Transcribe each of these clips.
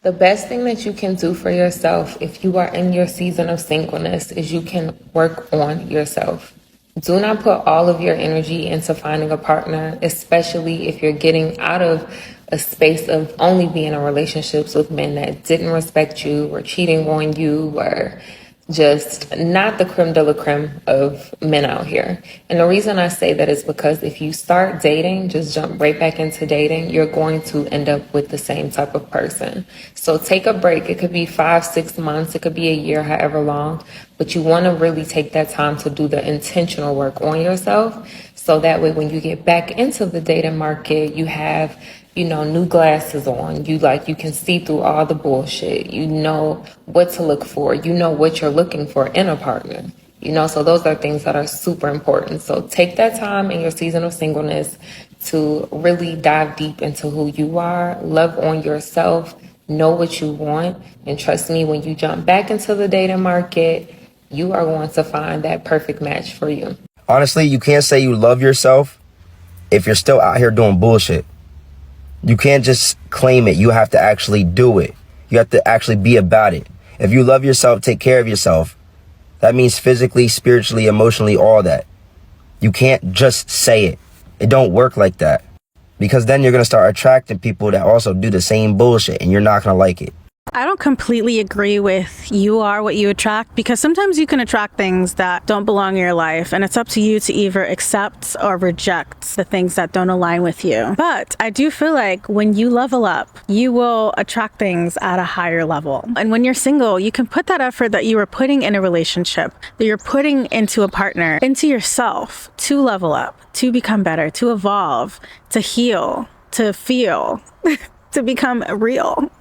The best thing that you can do for yourself if you are in your season of singleness is you can work on yourself. Do not put all of your energy into finding a partner, especially if you're getting out of a space of only being in relationships with men that didn't respect you, or cheating on you, or just not the creme de la creme of men out here. And the reason I say that is because if you start dating, just jump right back into dating, you're going to end up with the same type of person. So take a break. It could be 5, 6 months. It could be a year, however long. But you want to really take that time to do the intentional work on yourself. So that way, when you get back into the dating market, you have new glasses on. You can see through all the bullshit. You know what to look for. You know what you're looking for in a partner. So those are things that are super important. So take that time in your season of singleness to really dive deep into who you are, love on yourself, know what you want, and trust me, when you jump back into the dating market, you are going to find that perfect match for you. Honestly, you can't say you love yourself if you're still out here doing bullshit. You can't just claim it. You have to actually do it. You have to actually be about it. If you love yourself, take care of yourself. That means physically, spiritually, emotionally, all that. You can't just say it. It don't work like that. Because then you're going to start attracting people that also do the same bullshit, and you're not going to like it. I don't completely agree with you are what you attract, because sometimes you can attract things that don't belong in your life, and it's up to you to either accept or reject the things that don't align with you. But I do feel like when you level up, you will attract things at a higher level. And when you're single, you can put that effort that you were putting in a relationship, that you're putting into a partner, into yourself to level up, to become better, to evolve, to heal, to feel, to become real.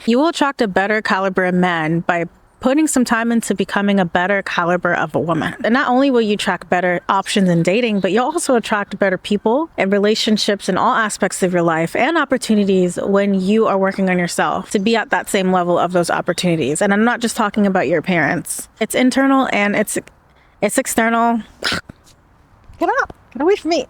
You will attract a better caliber of man by putting some time into becoming a better caliber of a woman. And not only will you attract better options in dating, but you'll also attract better people and relationships in all aspects of your life and opportunities when you are working on yourself to be at that same level of those opportunities. And I'm not just talking about your appearance. It's internal and it's external. Get up, get away from me.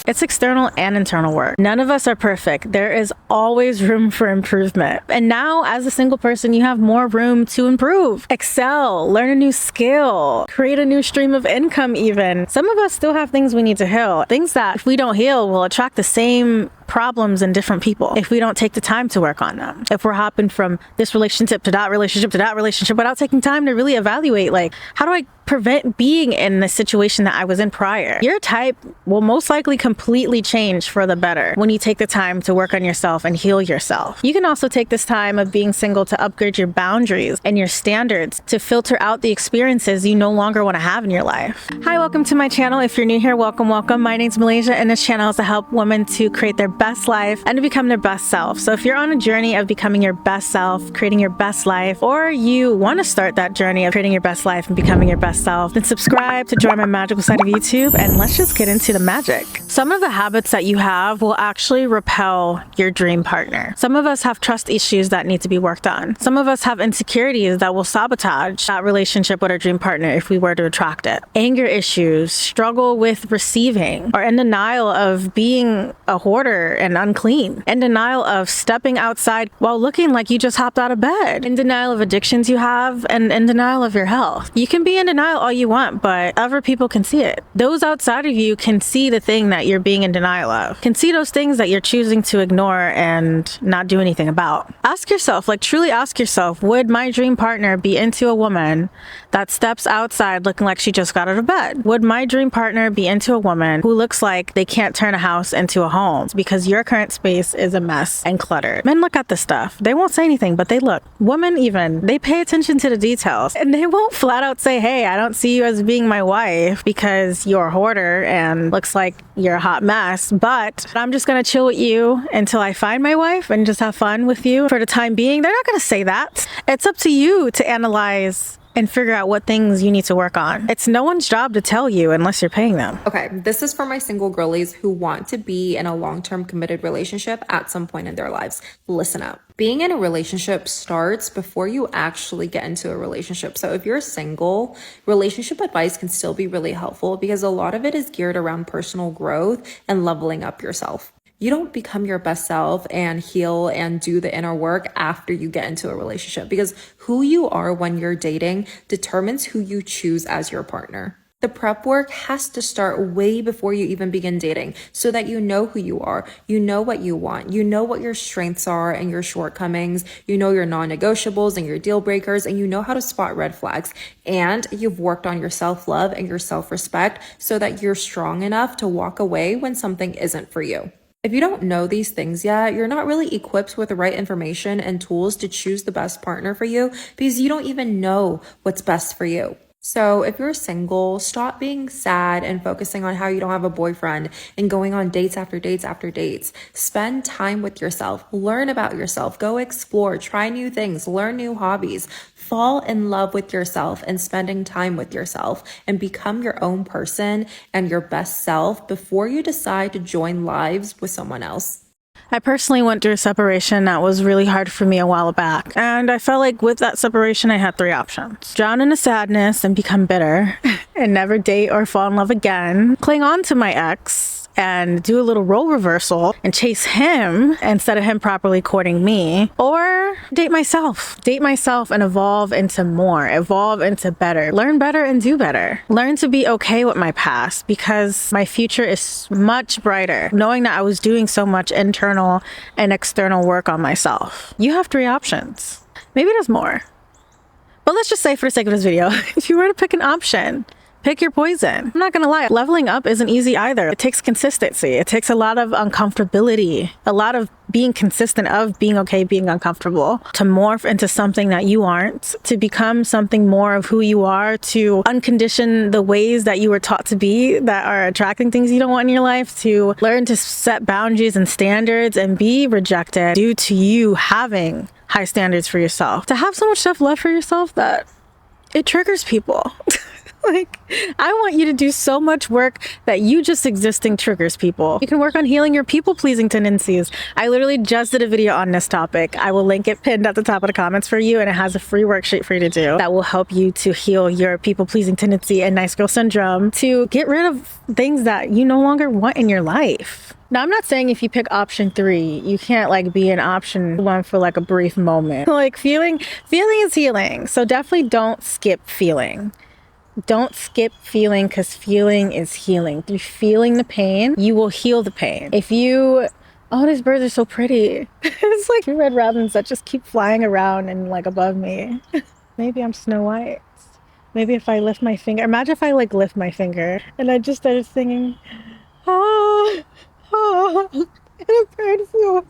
It's external and internal work. None of us are perfect. There is always room for improvement. And now, as a single person, you have more room to improve, excel, learn a new skill, create a new stream of income even. Some of us still have things we need to heal. Things that, if we don't heal, will attract the same problems in different people if we don't take the time to work on them. If we're hopping from this relationship to that relationship to that relationship without taking time to really evaluate, how do I prevent being in the situation that I was in prior? Your type will most likely completely change for the better when you take the time to work on yourself and heal yourself. You can also take this time of being single to upgrade your boundaries and your standards to filter out the experiences you no longer want to have in your life. Hi, welcome to my channel. If you're new here, welcome. My name's Malaysia, and this channel is to help women to create their best life and to become their best self. So if you're on a journey of becoming your best self, creating your best life, or you want to start that journey of creating your best life and becoming your best self, then subscribe to join my magical side of YouTube, and let's just get into the magic. Some of the habits that you have will actually repel your dream partner. Some of us have trust issues that need to be worked on. Some of us have insecurities that will sabotage that relationship with our dream partner if we were to attract it. Anger issues, struggle with receiving, or in denial of being a hoarder and unclean, in denial of stepping outside while looking like you just hopped out of bed, in denial of addictions you have, and in denial of your health. You can be in denial all you want, but other people can see it. Those outside of you can see the thing that you're being in denial of, can see those things that you're choosing to ignore and not do anything about. Ask yourself, truly ask yourself, would my dream partner be into a woman that steps outside looking like she just got out of bed? Would my dream partner be into a woman who looks like they can't turn a house into a home because your current space is a mess and cluttered? Men look at this stuff. They won't say anything, but they look. Women even, they pay attention to the details, and they won't flat out say, hey, I don't see you as being my wife because you're a hoarder and looks like you're a hot mess, but I'm just gonna chill with you until I find my wife and just have fun with you for the time being. They're not gonna say that. It's up to you to analyze and figure out what things you need to work on. It's no one's job to tell you unless you're paying them. Okay, this is for my single girlies who want to be in a long-term committed relationship at some point in their lives. Listen up. Being in a relationship starts before you actually get into a relationship. So if you're single, relationship advice can still be really helpful because a lot of it is geared around personal growth and leveling up yourself. You don't become your best self and heal and do the inner work after you get into a relationship, because who you are when you're dating determines who you choose as your partner. The prep work has to start way before you even begin dating, so that you know who you are, you know what you want, you know what your strengths are and your shortcomings, you know your non-negotiables and your deal breakers, and you know how to spot red flags. And you've worked on your self-love and your self-respect so that you're strong enough to walk away when something isn't for you. If you don't know these things yet, you're not really equipped with the right information and tools to choose the best partner for you, because you don't even know what's best for you. So if you're single, stop being sad and focusing on how you don't have a boyfriend and going on dates after dates after dates. Spend time with yourself, learn about yourself, go explore, try new things, learn new hobbies, fall in love with yourself and spending time with yourself, and become your own person and your best self before you decide to join lives with someone else. I personally went through a separation that was really hard for me a while back. And I felt like with that separation, I had three options: drown in the sadness and become bitter and never date or fall in love again, cling on to my ex and do a little role reversal and chase him instead of him properly courting me, or date myself and evolve into more, evolve into better, learn better and do better, learn to be okay with my past, because my future is much brighter knowing that I was doing so much internal and external work on myself. You have three options. Maybe there's more, but let's just say for the sake of this video, if you were to pick an option, pick your poison. I'm not gonna lie, leveling up isn't easy either. It takes consistency. It takes a lot of uncomfortability, a lot of being consistent, of being okay, being uncomfortable, to morph into something that you aren't, to become something more of who you are, to uncondition the ways that you were taught to be that are attracting things you don't want in your life, to learn to set boundaries and standards and be rejected due to you having high standards for yourself, to have so much self-love for yourself that it triggers people. Like, I want you to do so much work that you just existing triggers people. You can work on healing your people-pleasing tendencies. I literally just did a video on this topic. I will link it pinned at the top of the comments for you, and it has a free worksheet for you to do that will help you to heal your people-pleasing tendency and nice girl syndrome, to get rid of things that you no longer want in your life. Now, I'm not saying if you pick option 3, you can't like be in option 1 for like a brief moment. Like, feeling is healing. So definitely don't skip feeling. Don't skip feeling, because feeling is healing. Through feeling the pain, you will heal the pain. If you, oh, these birds are so pretty. It's like red robins that just keep flying around and like above me. Maybe I'm Snow White. Maybe if I lift my finger, imagine if I like lift my finger and I just started singing, ah, ah, and a bird flew.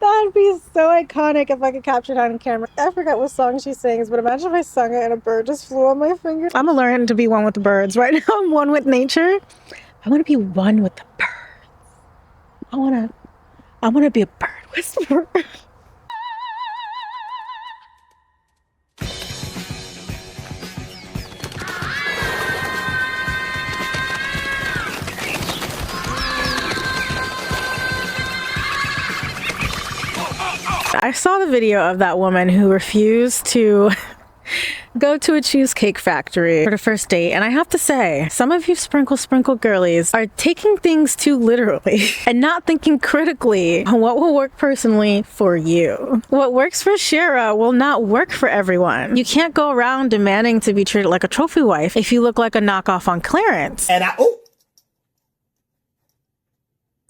That would be so iconic if I could capture it on camera. I forgot what song she sings, but imagine if I sung it and a bird just flew on my finger. I'm gonna learn to be one with the birds. Right now I'm one with nature. I want to be one with the birds. I want to be a bird whisperer. I saw the video of that woman who refused to go to a Cheesecake Factory for the first date, and I have to say, some of you sprinkle girlies are taking things too literally and not thinking critically on what will work personally for you. What works for Shira will not work for everyone. You can't go around demanding to be treated like a trophy wife if you look like a knockoff on clearance.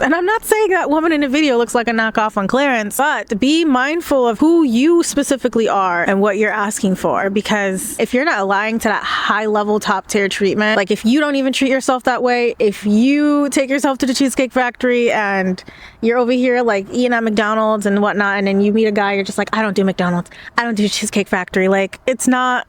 And I'm not saying that woman in the video looks like a knockoff on clearance, but be mindful of who you specifically are and what you're asking for. Because if you're not aligning to that high level, top tier treatment, like if you don't even treat yourself that way, if you take yourself to the Cheesecake Factory and you're over here like eating at McDonald's and whatnot, and then you meet a guy, you're just like, I don't do McDonald's, I don't do Cheesecake Factory. Like, it's not,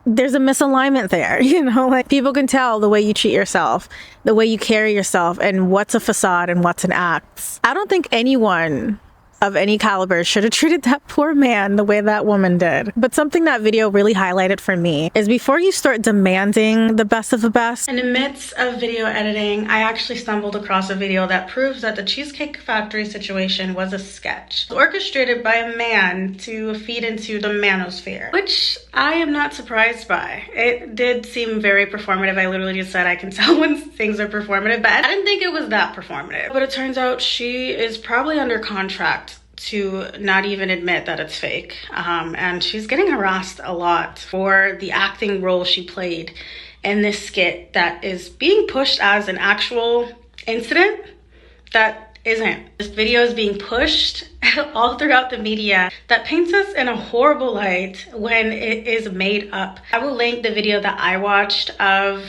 there's a misalignment there, you know, like people can tell the way you treat yourself, the way you carry yourself, and what's a facade and what's an act. I don't think anyone of any caliber should have treated that poor man the way that woman did. But something that video really highlighted for me is before you start demanding the best of the best. In the midst of video editing, I actually stumbled across a video that proves that the Cheesecake Factory situation was a sketch orchestrated by a man to feed into the manosphere, which I am not surprised by. It did seem very performative. I literally just said I can tell when things are performative, but I didn't think it was that performative. But it turns out she is probably under contract to not even admit that it's fake. And she's getting harassed a lot for the acting role she played in this skit that is being pushed as an actual incident that isn't. This video is being pushed all throughout the media that paints us in a horrible light when it is made up. I will link the video that I watched of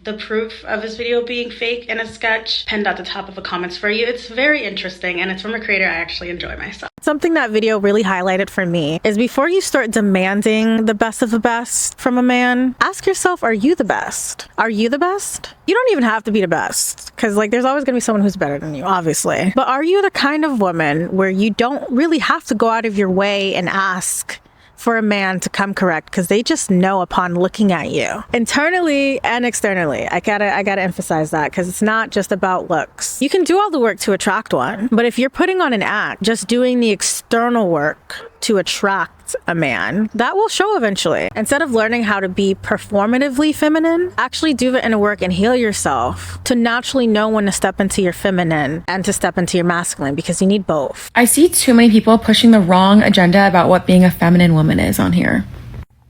the proof of this video being fake in a sketch pinned at the top of the comments for you. It's very interesting and it's from a creator I actually enjoy myself. Something that video really highlighted for me is before you start demanding the best of the best from a man, ask yourself, are you the best? Are you the best? You don't even have to be the best, because like there's always gonna be someone who's better than you, obviously. But are you the kind of woman where you don't really have to go out of your way and ask for a man to come correct, because they just know upon looking at you internally and externally. I gotta emphasize that, because it's not just about looks. You can do all the work to attract one, but if you're putting on an act, just doing the external work to attract a man, that will show eventually. Instead of learning how to be performatively feminine, actually do the inner work and heal yourself to naturally know when to step into your feminine and to step into your masculine, because you need both. I see too many people pushing the wrong agenda about what being a feminine woman is on here.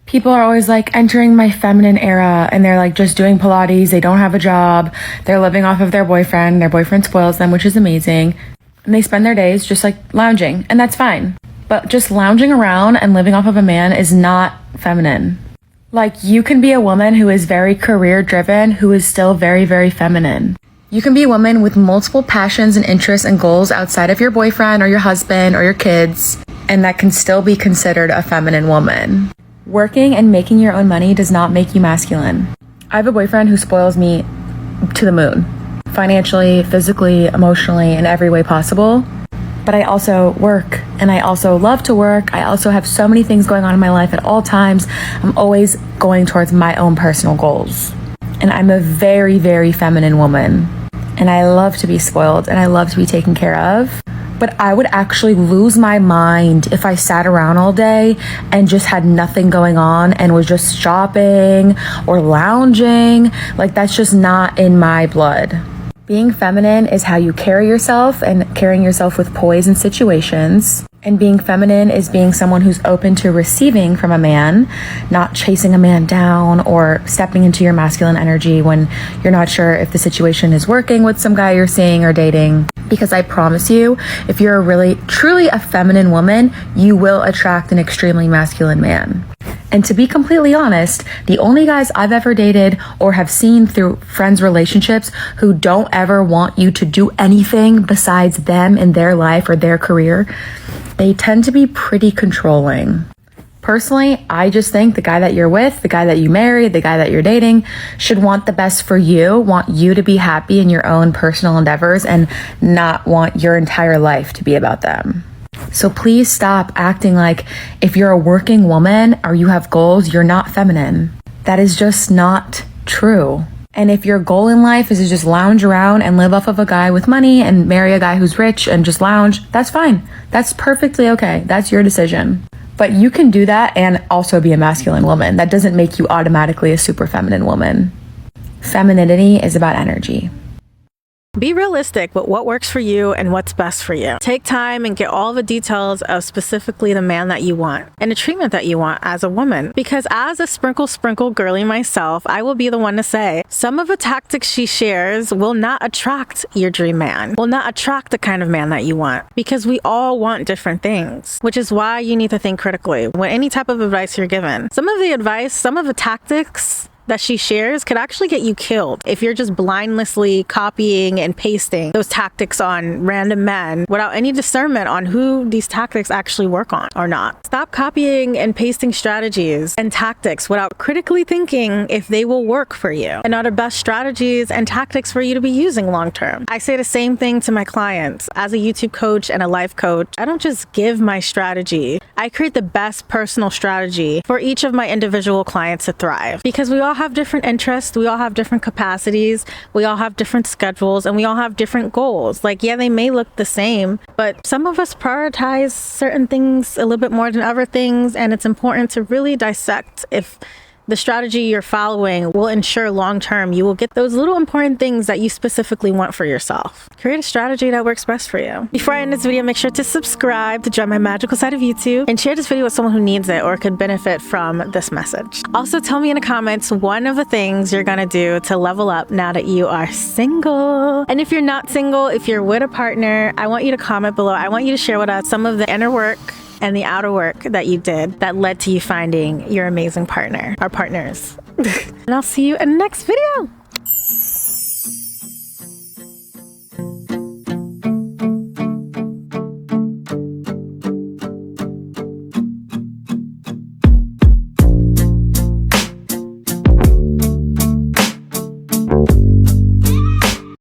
People are always like entering my feminine era, and they're like just doing Pilates, they don't have a job, they're living off of their boyfriend spoils them, which is amazing. And they spend their days just like lounging, and that's fine. But just lounging around and living off of a man is not feminine. Like, you can be a woman who is very career driven, who is still very, very feminine. You can be a woman with multiple passions and interests and goals outside of your boyfriend or your husband or your kids, and that can still be considered a feminine woman. Working and making your own money does not make you masculine. I have a boyfriend who spoils me to the moon, financially, physically, emotionally, in every way possible. But I also work, and I also love to work. I also have so many things going on in my life at all times. I'm always going towards my own personal goals. And I'm a very, very feminine woman. And I love to be spoiled, and I love to be taken care of. But I would actually lose my mind if I sat around all day and just had nothing going on and was just shopping or lounging. Like, that's just not in my blood. Being feminine is how you carry yourself, and carrying yourself with poise in situations. And being feminine is being someone who's open to receiving from a man, not chasing a man down or stepping into your masculine energy when you're not sure if the situation is working with some guy you're seeing or dating. Because I promise you, if you're a really, truly a feminine woman, you will attract an extremely masculine man. And to be completely honest, the only guys I've ever dated or have seen through friends' relationships who don't ever want you to do anything besides them in their life or their career, they tend to be pretty controlling. Personally, I just think the guy that you're with, the guy that you marry, the guy that you're dating should want the best for you, want you to be happy in your own personal endeavors, and not want your entire life to be about them. So please stop acting like if you're a working woman or you have goals, you're not feminine. That is just not true. And if your goal in life is to just lounge around and live off of a guy with money and marry a guy who's rich and just lounge, that's fine. That's perfectly okay. That's your decision. But you can do that and also be a masculine woman. That doesn't make you automatically a super feminine woman. Femininity is about energy. Be realistic with what works for you and what's best for you. Take time and get all the details of specifically the man that you want and the treatment that you want as a woman. Because as a sprinkle girly myself, I will be the one to say some of the tactics she shares will not attract your dream man, will not attract the kind of man that you want, because we all want different things, which is why you need to think critically when any type of advice you're given. Some of the advice, some of the tactics that she shares could actually get you killed if you're just blindlessly copying and pasting those tactics on random men without any discernment on who these tactics actually work on or not. Stop copying and pasting strategies and tactics without critically thinking if they will work for you and are the best strategies and tactics for you to be using long term. I say the same thing to my clients. As a YouTube coach and a life coach, I don't just give my strategy. I create the best personal strategy for each of my individual clients to thrive, because we all have different interests, we all have different capacities, we all have different schedules, and we all have different goals. Like, yeah, they may look the same, but some of us prioritize certain things a little bit more than other things, and it's important to really dissect if the strategy you're following will ensure long-term you will get those little important things that you specifically want for yourself. Create a strategy that works best for you. Before I end this video, make sure to subscribe to join my magical side of YouTube and share this video with someone who needs it or could benefit from this message. Also, tell me in the comments one of the things you're gonna do to level up now that you are single. And if you're not single, if you're with a partner, I want you to comment below. I want you to share with us some of the inner work and the outer work that you did that led to you finding your amazing partner or partners. And I'll see you in the next video.